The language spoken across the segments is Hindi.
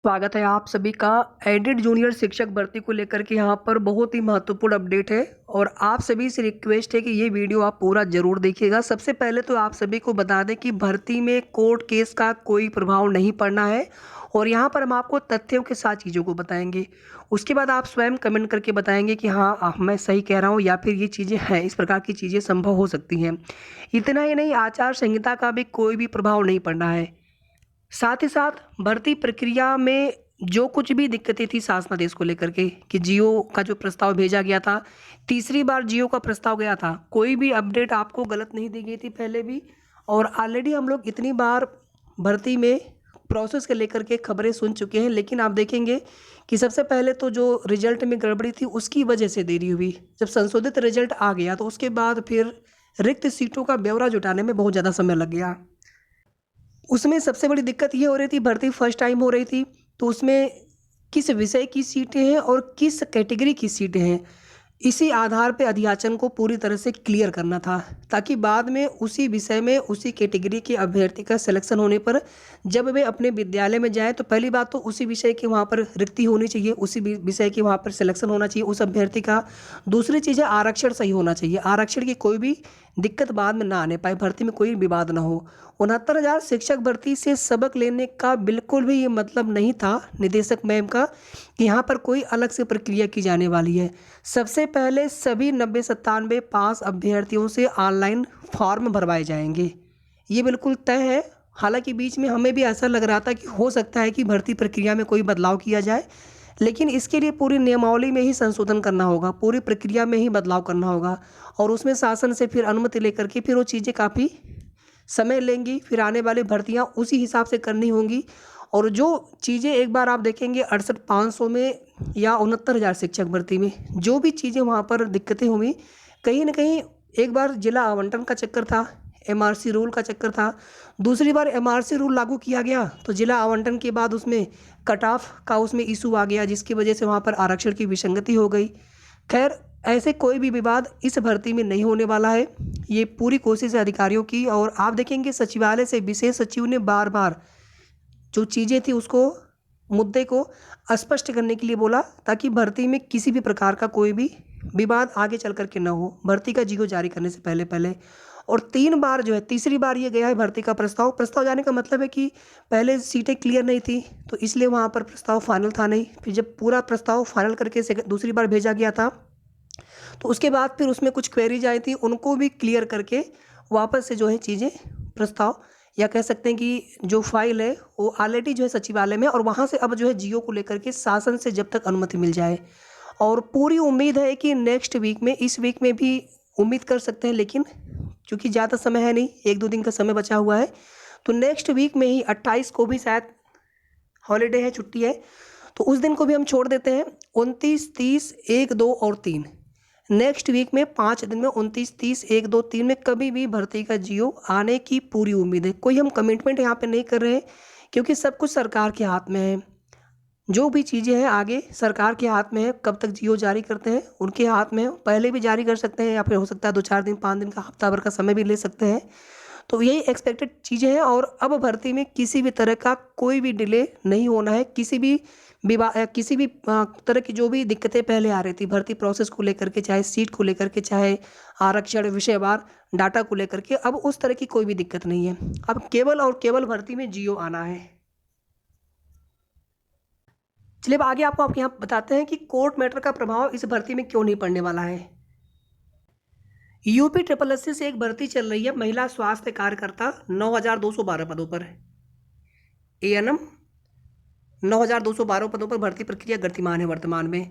स्वागत है आप सभी का एडेड जूनियर शिक्षक भर्ती को लेकर के यहाँ पर बहुत ही महत्वपूर्ण अपडेट है और आप सभी से रिक्वेस्ट है कि ये वीडियो आप पूरा जरूर देखिएगा। सबसे पहले तो आप सभी को बता दें कि भर्ती में कोर्ट केस का कोई प्रभाव नहीं पड़ना है और यहाँ पर हम आपको तथ्यों के साथ चीज़ों को बताएंगे। उसके बाद आप स्वयं कमेंट करके बताएंगे कि हाँ मैं सही कह रहा हूँ या फिर ये चीज़ें हैं, इस प्रकार की चीज़ें संभव हो सकती हैं। इतना ही नहीं, आचार संहिता का भी कोई भी प्रभाव नहीं पड़ना है। साथ ही साथ भर्ती प्रक्रिया में जो कुछ भी दिक्कतें थी शासनादेश को लेकर के कि जियो का जो प्रस्ताव भेजा गया था, तीसरी बार जियो का प्रस्ताव गया था, कोई भी अपडेट आपको गलत नहीं दी गई थी पहले भी। और ऑलरेडी हम लोग इतनी बार भर्ती में प्रोसेस के लेकर के खबरें सुन चुके हैं, लेकिन आप देखेंगे कि सबसे पहले तो जो रिजल्ट में गड़बड़ी थी उसकी वजह से देरी हुई। जब संशोधित रिजल्ट आ गया तो उसके बाद फिर रिक्त सीटों का ब्यौरा जुटाने में बहुत ज़्यादा समय लग गया। उसमें सबसे बड़ी दिक्कत ये हो रही थी, भर्ती फर्स्ट टाइम हो रही थी, तो उसमें किस विषय की सीटें हैं और किस कैटेगरी की सीटें हैं, इसी आधार पे अध्याचन को पूरी तरह से क्लियर करना था, ताकि बाद में उसी विषय में उसी कैटेगरी के अभ्यर्थी का सिलेक्शन होने पर जब वे अपने विद्यालय में जाएँ तो पहली बात तो उसी विषय की वहाँ पर रिक्ति होनी चाहिए, उसी विषय की वहाँ पर सिलेक्शन होना चाहिए उस अभ्यर्थी का। दूसरी चीज़ है आरक्षण सही होना चाहिए, आरक्षण की कोई भी दिक्कत बाद में ना आने पाए, भर्ती में कोई विवाद ना हो। 69,000 शिक्षक भर्ती से सबक लेने का बिल्कुल भी ये मतलब नहीं था निदेशक मैम का कि यहाँ पर कोई अलग से प्रक्रिया की जाने वाली है। सबसे पहले सभी 90-97 पास अभ्यर्थियों से ऑनलाइन फॉर्म भरवाए जाएंगे, ये बिल्कुल तय है। हालांकि बीच में हमें भी ऐसा लग रहा था कि हो सकता है कि भर्ती प्रक्रिया में कोई बदलाव किया जाए, लेकिन इसके लिए पूरी नियमावली में ही संशोधन करना होगा, पूरी प्रक्रिया में ही बदलाव करना होगा और उसमें शासन से फिर अनुमति लेकर के फिर वो चीज़ें काफ़ी समय लेंगी, फिर आने वाली भर्तियां उसी हिसाब से करनी होंगी। और जो चीज़ें एक बार आप देखेंगे 68,500 में या 69,000 शिक्षक भर्ती में जो भी चीज़ें वहाँ पर दिक्कतें हुई, कहीं ना कहीं एक बार जिला आवंटन का चक्कर था, एमआरसी रूल का चक्कर था। दूसरी बार एमआरसी रूल लागू किया गया तो जिला आवंटन के बाद उसमें कट ऑफ का उसमें इशू आ गया, जिसकी वजह से वहाँ पर आरक्षण की विसंगति हो गई। खैर, ऐसे कोई भी विवाद इस भर्ती में नहीं होने वाला है, ये पूरी कोशिश है अधिकारियों की। और आप देखेंगे सचिवालय से विशेष सचिव ने बार बार जो चीज़ें थी उसको मुद्दे को स्पष्ट करने के लिए बोला, ताकि भर्ती में किसी भी प्रकार का कोई भी विवाद आगे चल करके ना हो भर्ती का जीओ जारी करने से पहले पहले। और 3 बार जो है, तीसरी बार ये गया है भर्ती का प्रस्ताव जाने का मतलब है कि पहले सीटें क्लियर नहीं थी तो इसलिए वहाँ पर प्रस्ताव फाइनल था नहीं, फिर जब पूरा प्रस्ताव फाइनल करके दूसरी बार भेजा गया था तो उसके बाद फिर उसमें कुछ क्वेरीज आई थी, उनको भी क्लियर करके वापस से जो है चीज़ें प्रस्ताव या कह सकते हैं कि जो फाइल है वो ऑलरेडी जो है सचिवालय में, और वहाँ से अब जो है जियो को लेकर के शासन से जब तक अनुमति मिल जाए। और पूरी उम्मीद है कि नेक्स्ट वीक में, इस वीक में भी उम्मीद कर सकते हैं, लेकिन क्योंकि ज़्यादा समय है नहीं, 1-2 दिन का समय बचा हुआ है, तो नेक्स्ट वीक में ही 28 को भी शायद हॉलीडे है, छुट्टी है, तो उस दिन को भी हम छोड़ देते हैं। 29, 30, 1, 2 और 3 नेक्स्ट वीक में 5 दिन में 29, 30, 1, 2, 3 में कभी भी भर्ती का जियो आने की पूरी उम्मीद है। कोई हम कमिटमेंट यहाँ पे नहीं कर रहे हैं क्योंकि सब कुछ सरकार के हाथ में है। जो भी चीज़ें हैं आगे सरकार के हाथ में है, कब तक जियो जारी करते हैं उनके हाथ में है। पहले भी जारी कर सकते हैं या फिर हो सकता है 2-4 दिन, 5 दिन का, हफ्ता भर का समय भी ले सकते हैं। तो यही एक्सपेक्टेड चीज़ें हैं और अब भर्ती में किसी भी तरह का कोई भी डिले नहीं होना है। किसी भी तरह की जो भी दिक्कतें पहले आ रही थी भर्ती प्रोसेस को लेकर के, चाहे सीट को लेकर के, चाहे आरक्षण, विषयवार डाटा को लेकर के, अब उस तरह की कोई भी दिक्कत नहीं है। अब केवल और केवल भर्ती में जियो आना है। चलिए अब आगे आपको यहाँ बताते हैं कि कोर्ट मैटर का प्रभाव इस भर्ती में क्यों नहीं पड़ने वाला है। यूपी ट्रिपल एस से एक भर्ती चल रही है महिला स्वास्थ्य कार्यकर्ता, 9,212 पदों पर। एएनएम 9,212 पदों पर भर्ती प्रक्रिया गतिमान है वर्तमान में।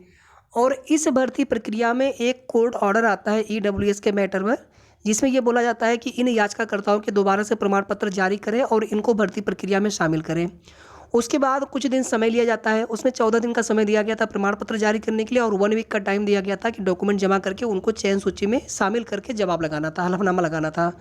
और इस भर्ती प्रक्रिया में एक कोर्ट ऑर्डर आता है ईडब्ल्यूएस के मैटर में, जिसमें यह बोला जाता है कि इन याचिकाकर्ताओं के दोबारा से प्रमाण पत्र जारी करें और इनको भर्ती प्रक्रिया में शामिल करें। उसके बाद कुछ दिन समय लिया जाता है, उसमें 14 दिन का समय दिया गया था प्रमाण पत्र जारी करने के लिए और 1 वीक का टाइम दिया गया था कि डॉक्यूमेंट जमा करके उनको चयन सूची में शामिल करके जवाब लगाना था, हलफनामा लगाना था।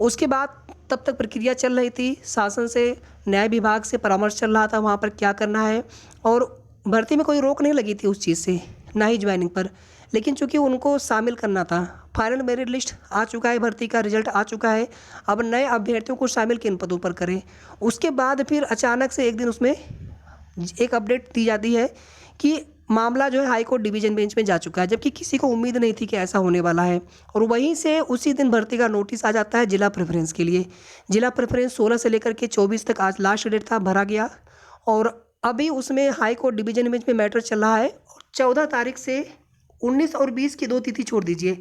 उसके बाद तब तक प्रक्रिया चल रही थी, शासन से, न्याय विभाग से परामर्श चल रहा था वहाँ पर क्या करना है, और भर्ती में कोई रोक नहीं लगी थी उस चीज़ से, ना ही ज्वाइनिंग पर। लेकिन चूंकि उनको शामिल करना था, फाइनल मेरिट लिस्ट आ चुका है, भर्ती का रिजल्ट आ चुका है, अब नए अभ्यर्थियों को शामिल किन पदों पर करें। उसके बाद फिर अचानक से एक दिन उसमें एक अपडेट दी जाती है कि मामला जो है हाई कोर्ट डिवीजन बेंच में जा चुका है, जबकि किसी को उम्मीद नहीं थी कि ऐसा होने वाला है। और वहीं से उसी दिन भर्ती का नोटिस आ जाता है जिला प्रेफरेंस के लिए। जिला प्रेफरेंस 16 से लेकर के 24 तक आज लास्ट डेट था, भरा गया। और अभी उसमें हाई कोर्ट डिवीजन बेंच में मैटर चल रहा है। 14 तारीख से 19 और 20 की 2 तिथि छोड़ दीजिए,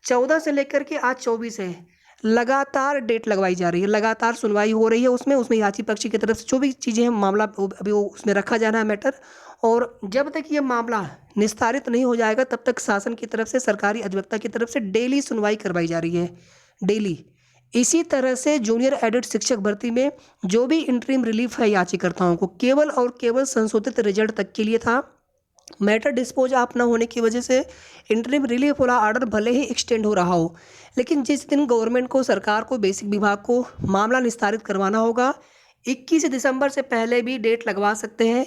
14 से लेकर के आज 24 है, लगातार डेट लगवाई जा रही है, लगातार सुनवाई हो रही है। उसमें याची पक्षी की तरफ से जो भी चीज़ें हैं, मामला अभी वो उसमें रखा जा रहा है मैटर। और जब तक ये मामला निस्तारित नहीं हो जाएगा तब तक शासन की तरफ से, सरकारी अधिवक्ता की तरफ से डेली सुनवाई करवाई जा रही है, डेली। इसी तरह से जूनियर एडेड शिक्षक भर्ती में जो भी इंटरिम रिलीफ है याचिकाकर्ताओं को, केवल और केवल संशोधित रिजल्ट तक के लिए था। मैटर डिस्पोज ऑफ न होने की वजह से इंटरिम रिलीफ वाला ऑर्डर भले ही एक्सटेंड हो रहा हो, लेकिन जिस दिन गवर्नमेंट को, सरकार को, बेसिक विभाग को मामला निस्तारित करवाना होगा, 21 दिसंबर से पहले भी डेट लगवा सकते हैं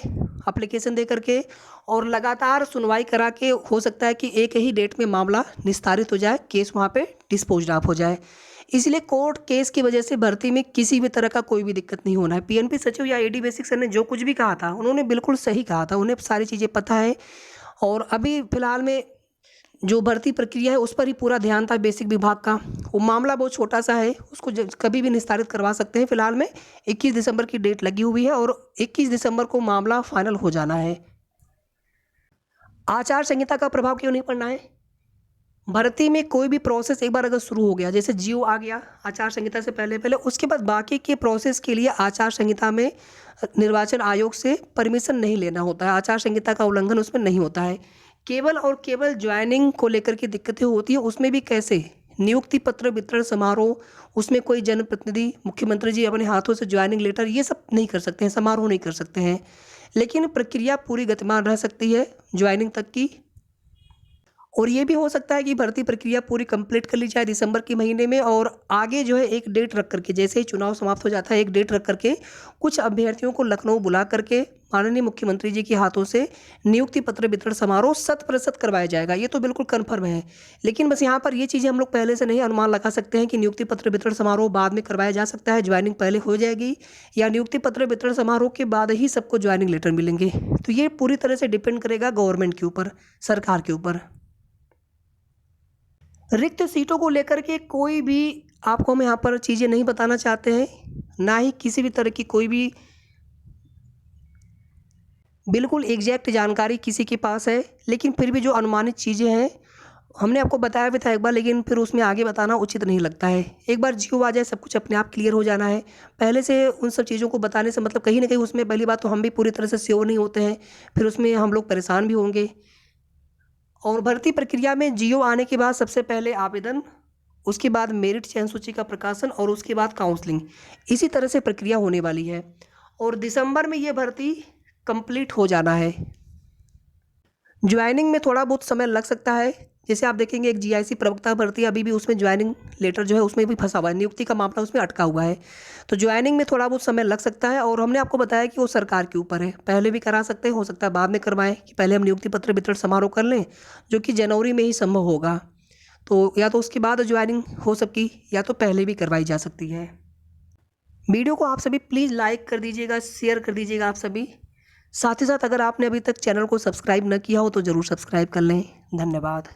एप्लीकेशन दे करके। और लगातार सुनवाई करा के हो सकता है कि एक ही डेट में मामला निस्तारित हो जाए, केस वहाँ पे डिस्पोज ऑफ हो जाए। इसलिए कोर्ट केस की वजह से भर्ती में किसी भी तरह का कोई भी दिक्कत नहीं होना है। पीएनपी सचिव या एडी बेसिक सर ने जो कुछ भी कहा था, उन्होंने बिल्कुल सही कहा था, उन्हें सारी चीज़ें पता है। और अभी फिलहाल में जो भर्ती प्रक्रिया है उस पर ही पूरा ध्यान था बेसिक विभाग का। वो मामला बहुत छोटा सा है, उसको कभी भी निस्तारित करवा सकते हैं। फिलहाल में 21 दिसंबर की डेट लगी हुई है और 21 दिसंबर को मामला फाइनल हो जाना है। आचार संहिता का प्रभाव क्यों नहीं पड़ना है? भर्ती में कोई भी प्रोसेस एक बार अगर शुरू हो गया, जैसे जीओ आ गया आचार संहिता से पहले पहले, उसके बाद बाकी के प्रोसेस के लिए आचार संहिता में निर्वाचन आयोग से परमिशन नहीं लेना होता है, आचार संहिता का उल्लंघन उसमें नहीं होता है। केवल और केवल ज्वाइनिंग को लेकर के दिक्कतें होती है, उसमें भी कैसे? नियुक्ति पत्र वितरण समारोह, उसमें कोई जनप्रतिनिधि, मुख्यमंत्री जी अपने हाथों से ज्वाइनिंग लेटर, ये सब नहीं कर सकते हैं, समारोह नहीं कर सकते हैं। लेकिन प्रक्रिया पूरी गतिमान रह सकती है ज्वाइनिंग तक की। और ये भी हो सकता है कि भर्ती प्रक्रिया पूरी कंप्लीट कर ली जाए दिसंबर के महीने में, और आगे जो है एक डेट रख करके, जैसे ही चुनाव समाप्त हो जाता है, एक डेट रख करके कुछ अभ्यर्थियों को लखनऊ बुला करके माननीय मुख्यमंत्री जी के हाथों से नियुक्ति पत्र वितरण समारोह 100% करवाया जाएगा। ये तो बिल्कुल कन्फर्म है। लेकिन बस यहाँ पर ये चीज़ें हम लोग पहले से नहीं अनुमान लगा सकते हैं कि नियुक्ति पत्र वितरण समारोह बाद में करवाया जा सकता है, ज्वाइनिंग पहले हो जाएगी, या नियुक्ति पत्र वितरण समारोह के बाद ही सबको ज्वाइनिंग लेटर मिलेंगे। तो ये पूरी तरह से डिपेंड करेगा गवर्नमेंट के ऊपर, सरकार के ऊपर। रिक्त सीटों को लेकर के कोई भी आपको हम यहाँ पर चीज़ें नहीं बताना चाहते हैं, ना ही किसी भी तरह की कोई भी बिल्कुल एग्जैक्ट जानकारी किसी के पास है। लेकिन फिर भी जो अनुमानित चीज़ें हैं, हमने आपको बताया भी था एक बार, लेकिन फिर उसमें आगे बताना उचित नहीं लगता है। एक बार जीओ आ जाए सब कुछ अपने आप क्लियर हो जाना है। पहले से उन सब चीज़ों को बताने से मतलब कहीं ना कहीं उसमें पहली बात तो हम भी पूरी तरह से श्योर नहीं होते हैं, फिर उसमें हम लोग परेशान भी होंगे। और भर्ती प्रक्रिया में जीओ आने के बाद सबसे पहले आवेदन, उसके बाद मेरिट चयन सूची का प्रकाशन और उसके बाद काउंसलिंग, इसी तरह से प्रक्रिया होने वाली है। और दिसंबर में ये भर्ती कंप्लीट हो जाना है। ज्वाइनिंग में थोड़ा बहुत समय लग सकता है, जैसे आप देखेंगे एक जीआईसी प्रवक्ता भर्ती अभी भी उसमें ज्वाइनिंग लेटर जो है उसमें भी फंसा हुआ है, नियुक्ति का मामला उसमें अटका हुआ है। तो ज्वाइनिंग में थोड़ा बहुत समय लग सकता है। और हमने आपको बताया कि वो सरकार के ऊपर है, पहले भी करा सकते हैं, हो सकता है बाद में करवाएं, कि पहले हम नियुक्ति पत्र वितरण समारोह कर लें जो कि जनवरी में ही संभव होगा। तो या तो उसके बाद ज्वाइनिंग हो सकती, या तो पहले भी करवाई जा सकती है। वीडियो को आप सभी प्लीज़ लाइक कर दीजिएगा, शेयर कर दीजिएगा आप सभी। साथ ही साथ अगर आपने अभी तक चैनल को सब्सक्राइब न किया हो तो ज़रूर सब्सक्राइब कर लें। धन्यवाद।